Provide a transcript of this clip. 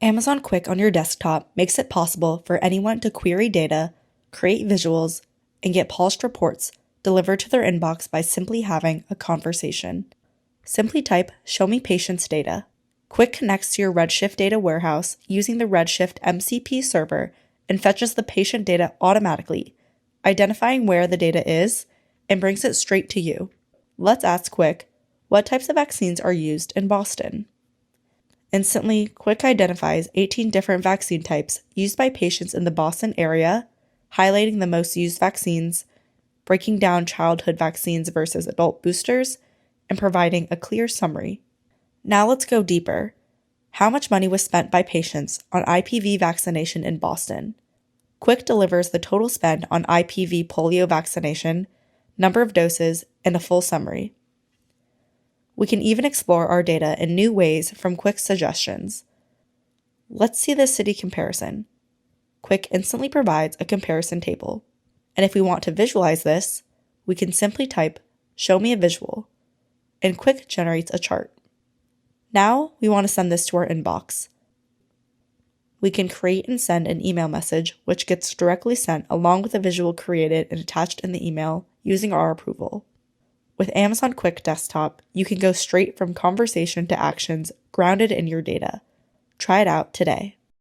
Amazon Quick on your desktop makes it possible for anyone to query data, create visuals, and get polished reports delivered to their inbox by simply having a conversation. Simply type "Show me patient's data." Quick connects to your Redshift data warehouse using the Redshift MCP server and fetches the patient data automatically, identifying where the data is, and brings it straight to you. Let's ask Quick, what types of vaccines are used in Boston? Instantly, Quick identifies 18 different vaccine types used by patients in the Boston area, highlighting the most used vaccines, breaking down childhood vaccines versus adult boosters, and providing a clear summary. Now let's go deeper. How much money was spent by patients on IPV vaccination in Boston? Quick delivers the total spend on IPV polio vaccination, number of doses, and a full summary. We can even explore our data in new ways from Quick's suggestions. Let's see this city comparison. Quick instantly provides a comparison table. And if we want to visualize this, we can simply type "Show me a visual," and Quick generates a chart. Now we want to send this to our inbox. We can create and send an email message which gets directly sent along with a visual created and attached in the email using our approval. With Amazon Quick Desktop, you can go straight from conversation to actions grounded in your data. Try it out today.